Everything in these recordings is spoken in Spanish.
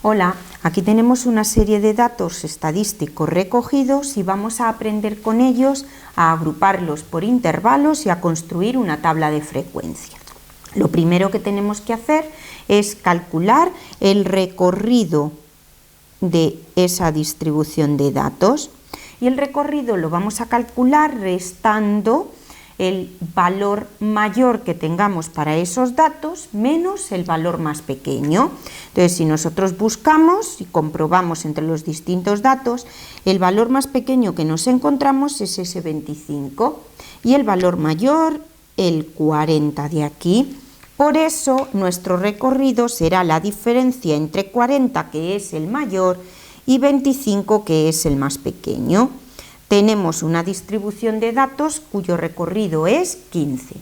Hola, aquí tenemos una serie de datos estadísticos recogidos y vamos a aprender con ellos a agruparlos por intervalos y a construir una tabla de frecuencias. Lo primero que tenemos que hacer es calcular el recorrido de esa distribución de datos y el recorrido lo vamos a calcular restando el valor mayor que tengamos para esos datos menos el valor más pequeño. Entonces, si nosotros buscamos y comprobamos entre los distintos datos, el valor más pequeño que nos encontramos es ese 25 y el valor mayor el 40 de aquí. Por eso nuestro recorrido será la diferencia entre 40, que es el mayor, y 25, que es el más pequeño. Tenemos una distribución de datos cuyo recorrido es 15.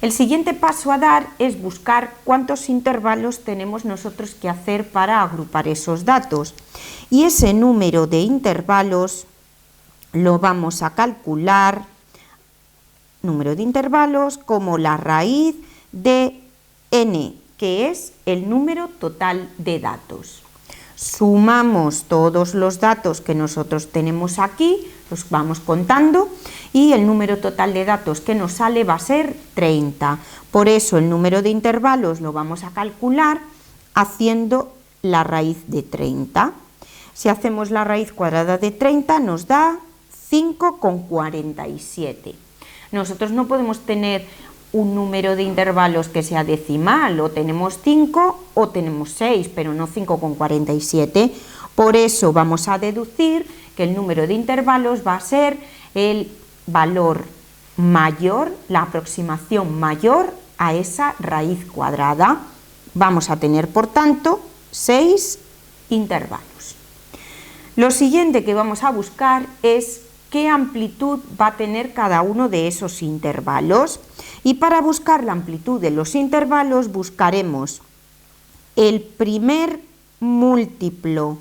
El siguiente paso a dar es buscar cuántos intervalos tenemos nosotros que hacer para agrupar esos datos. Y ese número de intervalos lo vamos a calcular, número de intervalos, como la raíz de n, que es el número total de datos. Sumamos todos los datos que nosotros tenemos aquí, los vamos contando, y el número total de datos que nos sale va a ser 30. Por eso el número de intervalos lo vamos a calcular haciendo la raíz de 30. Si hacemos la raíz cuadrada de 30 nos da 5,47. Nosotros no podemos tener un número de intervalos que sea decimal, o tenemos 5 o tenemos 6, pero no 5,47. Por eso vamos a deducir que el número de intervalos va a ser el valor mayor, la aproximación mayor a esa raíz cuadrada. Vamos a tener, por tanto, 6 intervalos. Lo siguiente que vamos a buscar es qué amplitud va a tener cada uno de esos intervalos. Y para buscar la amplitud de los intervalos buscaremos el primer múltiplo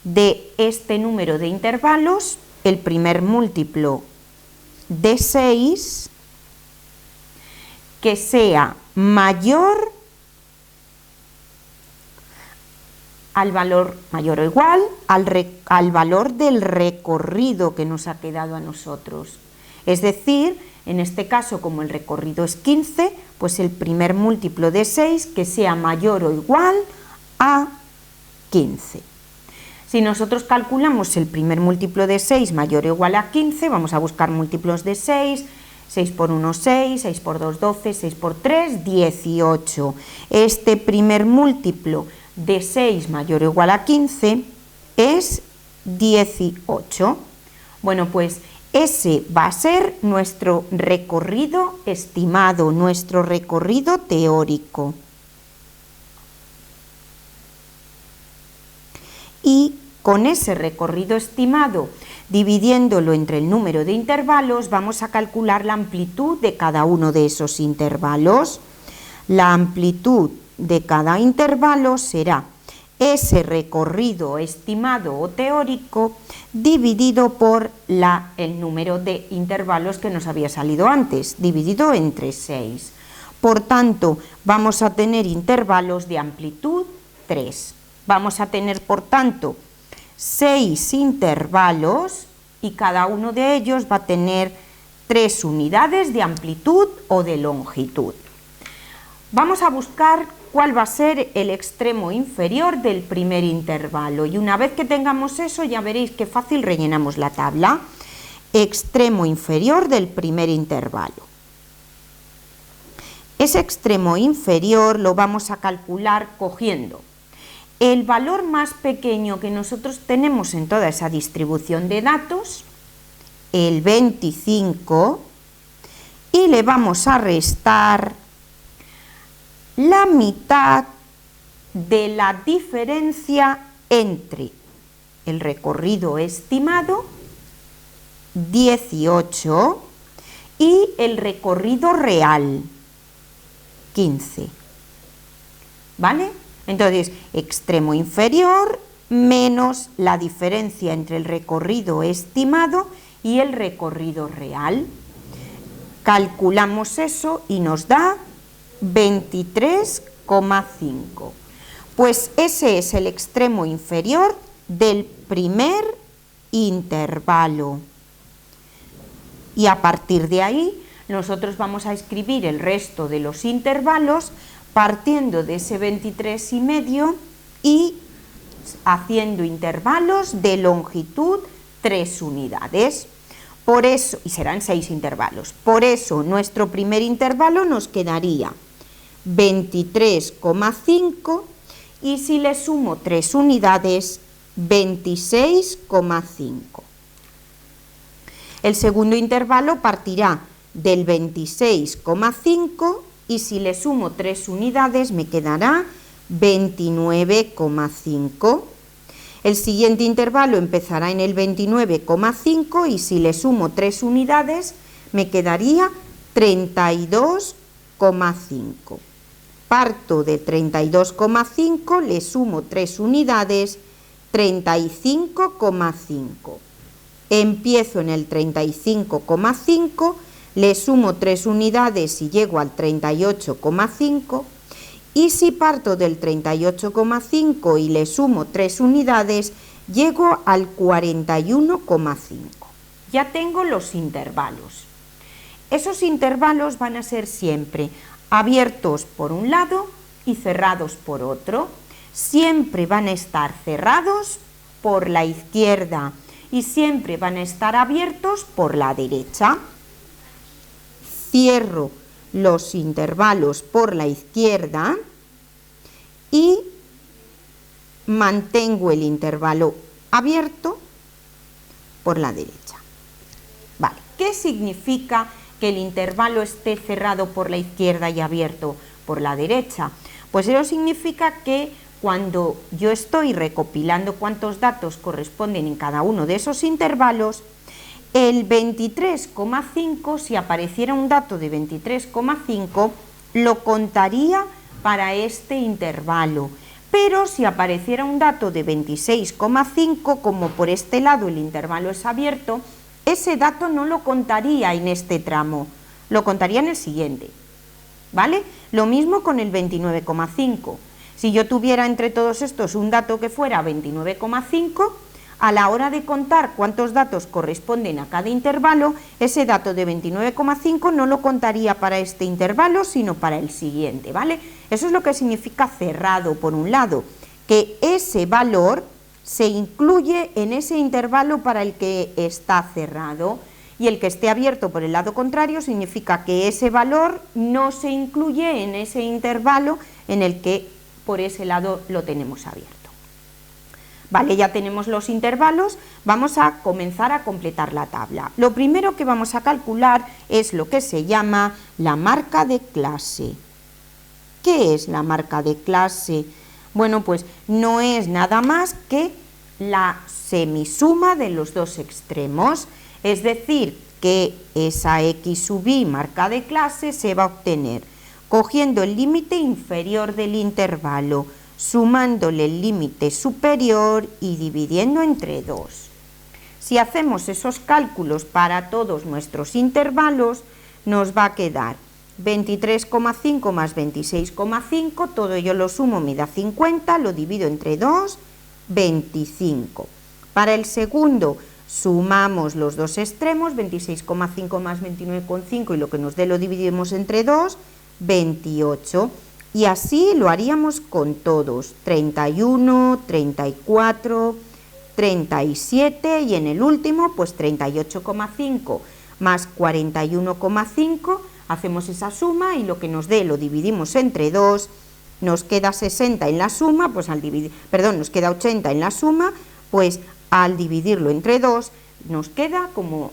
de este número de intervalos, el primer múltiplo de 6, que sea mayor al valor mayor o igual al valor del recorrido que nos ha quedado a nosotros. Es decir, en este caso, como el recorrido es 15, pues el primer múltiplo de 6 que sea mayor o igual a 15. Si nosotros calculamos el primer múltiplo de 6 mayor o igual a 15, vamos a buscar múltiplos de 6, 6 por 1, 6, 6 por 2, 12, 6 por 3, 18. Este primer múltiplo de 6 mayor o igual a 15 es 18. Bueno, pues ese va a ser nuestro recorrido estimado, nuestro recorrido teórico. Y con ese recorrido estimado, dividiéndolo entre el número de intervalos, vamos a calcular la amplitud de cada uno de esos intervalos. La amplitud de cada intervalo será ese recorrido estimado o teórico dividido por el número de intervalos que nos había salido antes, dividido entre 6. Por tanto, vamos a tener intervalos de amplitud 3. Vamos a tener, por tanto, 6 intervalos y cada uno de ellos va a tener 3 unidades de amplitud o de longitud. Vamos a buscar cuál va a ser el extremo inferior del primer intervalo y una vez que tengamos eso ya veréis qué fácil rellenamos la tabla. Extremo inferior del primer intervalo. Ese extremo inferior lo vamos a calcular cogiendo el valor más pequeño que nosotros tenemos en toda esa distribución de datos, el 25, y le vamos a restar la mitad de la diferencia entre el recorrido estimado, 18, y el recorrido real, 15. ¿Vale? Entonces, extremo inferior menos la diferencia entre el recorrido estimado y el recorrido real. Calculamos eso y nos da 23,5. Pues ese es el extremo inferior del primer intervalo. Y a partir de ahí nosotros vamos a escribir el resto de los intervalos partiendo de ese 23,5 y haciendo intervalos de longitud 3 unidades. Por eso, y serán 6 intervalos. Por eso nuestro primer intervalo nos quedaría 23,5 y si le sumo 3 unidades, 26,5. El segundo intervalo partirá del 26,5 y si le sumo 3 unidades me quedará 29,5. El siguiente intervalo empezará en el 29,5 y si le sumo 3 unidades me quedaría 32,5. Parto de 32,5, le sumo 3 unidades, 35,5. Empiezo en el 35,5, le sumo 3 unidades y llego al 38,5. Y si parto del 38,5 y le sumo 3 unidades, llego al 41,5. Ya tengo los intervalos. Esos intervalos van a ser siempre abiertos por un lado y cerrados por otro. Siempre van a estar cerrados por la izquierda y siempre van a estar abiertos por la derecha. Cierro los intervalos por la izquierda y mantengo el intervalo abierto por la derecha. Vale, ¿qué significa que el intervalo esté cerrado por la izquierda y abierto por la derecha? Pues eso significa que cuando yo estoy recopilando cuántos datos corresponden en cada uno de esos intervalos, el 23,5, si apareciera un dato de 23,5, lo contaría para este intervalo. Pero si apareciera un dato de 26,5, como por este lado el intervalo es abierto, ese dato no lo contaría en este tramo, lo contaría en el siguiente. ¿Vale? Lo mismo con el 29,5. Si yo tuviera entre todos estos un dato que fuera 29,5, a la hora de contar cuántos datos corresponden a cada intervalo, ese dato de 29,5 no lo contaría para este intervalo, sino para el siguiente, ¿vale? Eso es lo que significa cerrado, por un lado, que ese valor se incluye en ese intervalo para el que está cerrado, y el que esté abierto por el lado contrario significa que ese valor no se incluye en ese intervalo en el que por ese lado lo tenemos abierto. Vale, ya tenemos los intervalos, vamos a comenzar a completar la tabla. Lo primero que vamos a calcular es lo que se llama la marca de clase. ¿Qué es la marca de clase? Bueno, pues no es nada más que la semisuma de los dos extremos, es decir, que esa x sub i marca de clase se va a obtener cogiendo el límite inferior del intervalo, sumándole el límite superior y dividiendo entre 2. Si hacemos esos cálculos para todos nuestros intervalos, nos va a quedar 23,5 más 26,5, todo ello lo sumo, me da 50, lo divido entre 2, 25. Para el segundo, sumamos los dos extremos, 26,5 más 29,5 y lo que nos dé lo dividimos entre 2, 28. Y así lo haríamos con todos, 31, 34, 37 y en el último pues 38,5 más 41,5, hacemos esa suma y lo que nos dé lo dividimos entre 2, nos queda 60 en la suma, pues al dividir, perdón, nos queda 80 en la suma, pues al dividirlo entre 2 nos queda como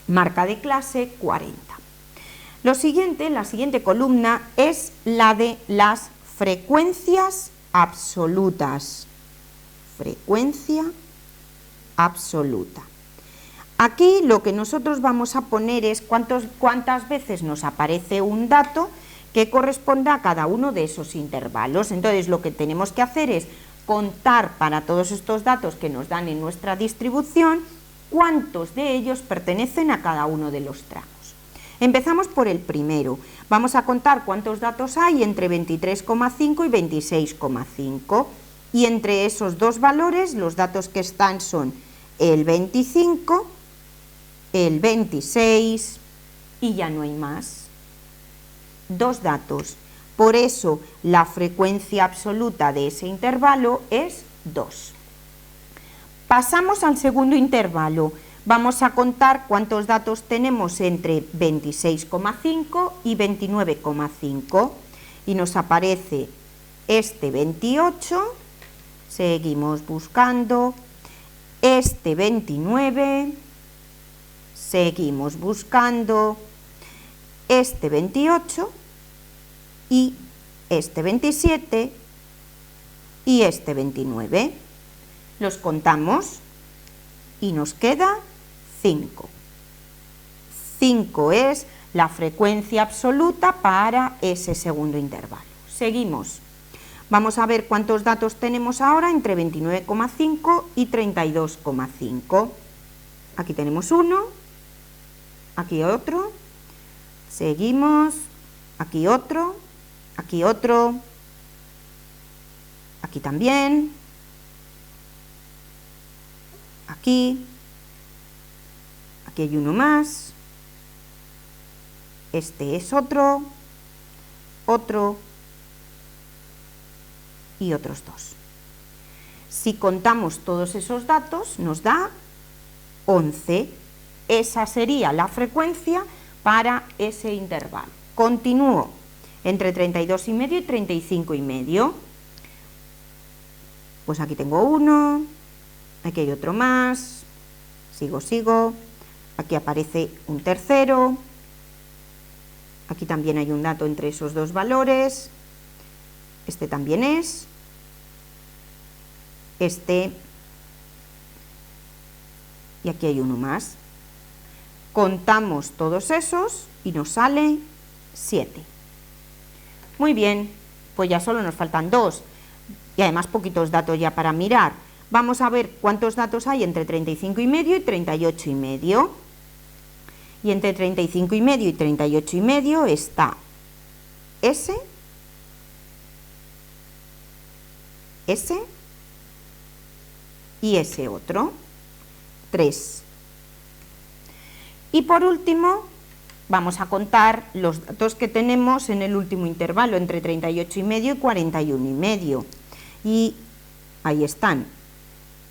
marca de clase 40. Lo siguiente, la siguiente columna es la de las frecuencias absolutas. Frecuencia absoluta. Aquí lo que nosotros vamos a poner es cuántas veces nos aparece un dato que corresponda a cada uno de esos intervalos. Entonces lo que tenemos que hacer es contar para todos estos datos que nos dan en nuestra distribución cuántos de ellos pertenecen a cada uno de los tramos. Empezamos por el primero. Vamos a contar cuántos datos hay entre 23,5 y 26,5. Y entre esos dos valores, los datos que están son el 25, el 26 y ya no hay más. Dos datos. Por eso la frecuencia absoluta de ese intervalo es 2. Pasamos al segundo intervalo. Vamos a contar cuántos datos tenemos entre 26,5 y 29,5. Y nos aparece este 28, seguimos buscando, este 29, seguimos buscando, este 28 y este 27 y este 29. Los contamos y nos queda 5. 5 es la frecuencia absoluta para ese segundo intervalo. Seguimos. Vamos a ver cuántos datos tenemos ahora entre 29,5 y 32,5. Aquí tenemos uno, aquí otro, seguimos, aquí otro, aquí otro, aquí también, aquí hay uno más, este es otro, otro y otros dos. Si contamos todos esos datos nos da 11. Esa sería la frecuencia para ese intervalo. Continúo entre 32,5 y 35,5. Pues aquí tengo uno, aquí hay otro más, sigo, aquí aparece un tercero, aquí también hay un dato entre esos dos valores, este también es, este, y aquí hay uno más. Contamos todos esos y nos sale 7. Muy bien, pues ya solo nos faltan 2 y además poquitos datos ya para mirar. Vamos a ver cuántos datos hay entre 35,5 y 38,5. Y entre 35,5 y 38,5 está ese, y ese otro, 3. Y por último, vamos a contar los datos que tenemos en el último intervalo, entre 38,5 y 41,5. Y ahí están,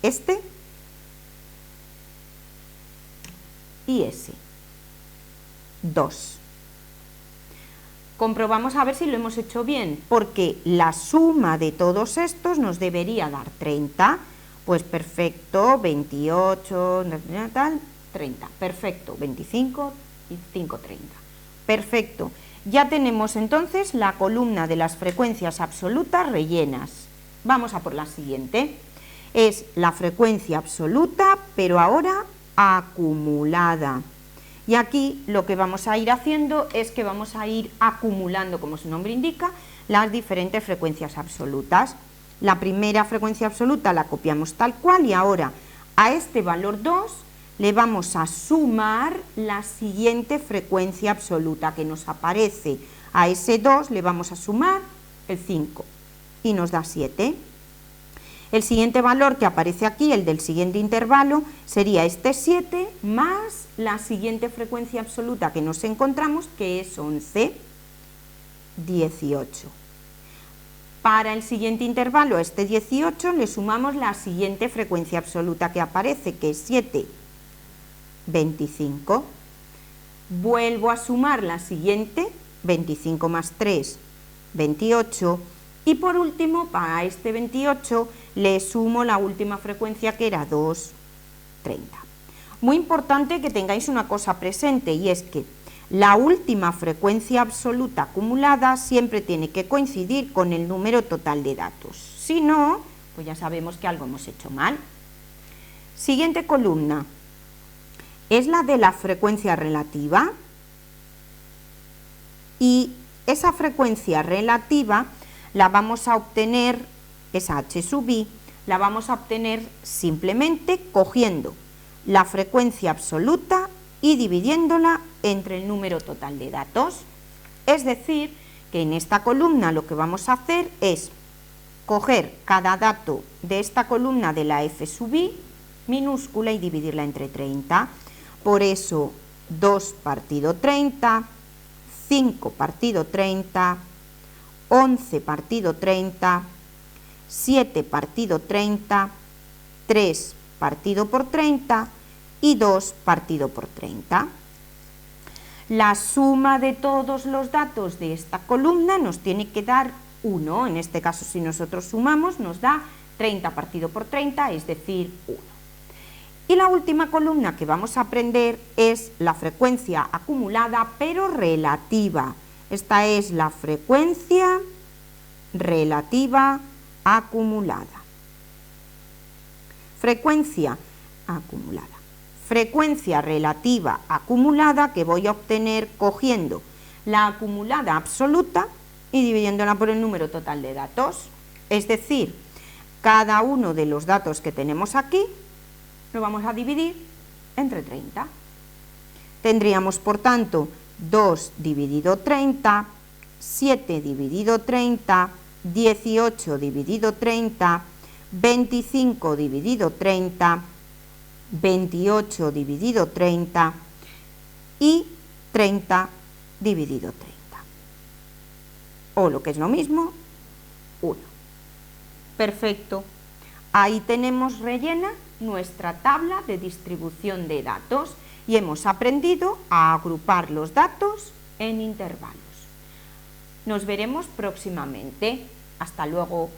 este y ese, 2. Comprobamos a ver si lo hemos hecho bien, porque la suma de todos estos nos debería dar 30. Pues perfecto, 28, tal, 30. Perfecto, 25 y 5, 30. Perfecto. Ya tenemos entonces la columna de las frecuencias absolutas rellenas. Vamos a por la siguiente. Es la frecuencia absoluta, pero ahora acumulada. Y aquí lo que vamos a ir haciendo es que vamos a ir acumulando, como su nombre indica, las diferentes frecuencias absolutas. La primera frecuencia absoluta la copiamos tal cual y ahora a este valor 2 le vamos a sumar la siguiente frecuencia absoluta que nos aparece. A ese 2 le vamos a sumar el 5 y nos da 7. El siguiente valor que aparece aquí, el del siguiente intervalo, sería este 7 más la siguiente frecuencia absoluta que nos encontramos, que es 11, 18. Para el siguiente intervalo, a este 18, le sumamos la siguiente frecuencia absoluta que aparece, que es 7, 25. Vuelvo a sumar la siguiente, 25 más 3, 28. Y por último, para este 28, le sumo la última frecuencia que era 2, 30. Muy importante que tengáis una cosa presente y es que la última frecuencia absoluta acumulada siempre tiene que coincidir con el número total de datos. Si no, pues ya sabemos que algo hemos hecho mal. Siguiente columna es la de la frecuencia relativa y esa frecuencia relativa la vamos a obtener, esa h sub i, la vamos a obtener simplemente cogiendo la frecuencia absoluta y dividiéndola entre el número total de datos. Es decir, que en esta columna lo que vamos a hacer es coger cada dato de esta columna de la f sub i minúscula y dividirla entre 30. Por eso 2 partido 30, 5 partido 30, 11 partido 30, 7 partido 30, 3 partido por 30 y 2 partido por 30. La suma de todos los datos de esta columna nos tiene que dar 1. En este caso, si nosotros sumamos, nos da 30 partido por 30, es decir, 1. Y la última columna que vamos a aprender es la frecuencia acumulada, pero relativa. Esta es la frecuencia relativa acumulada. Frecuencia acumulada. Frecuencia relativa acumulada que voy a obtener cogiendo la acumulada absoluta y dividiéndola por el número total de datos. Es decir, cada uno de los datos que tenemos aquí lo vamos a dividir entre 30. Tendríamos, por tanto, 2 dividido 30, 7 dividido 30, 18 dividido 30, 25 dividido 30, 28 dividido 30 y 30 dividido 30. O lo que es lo mismo, 1. Perfecto. Ahí tenemos rellena nuestra tabla de distribución de datos y hemos aprendido a agrupar los datos en intervalos. Nos veremos próximamente. Hasta luego.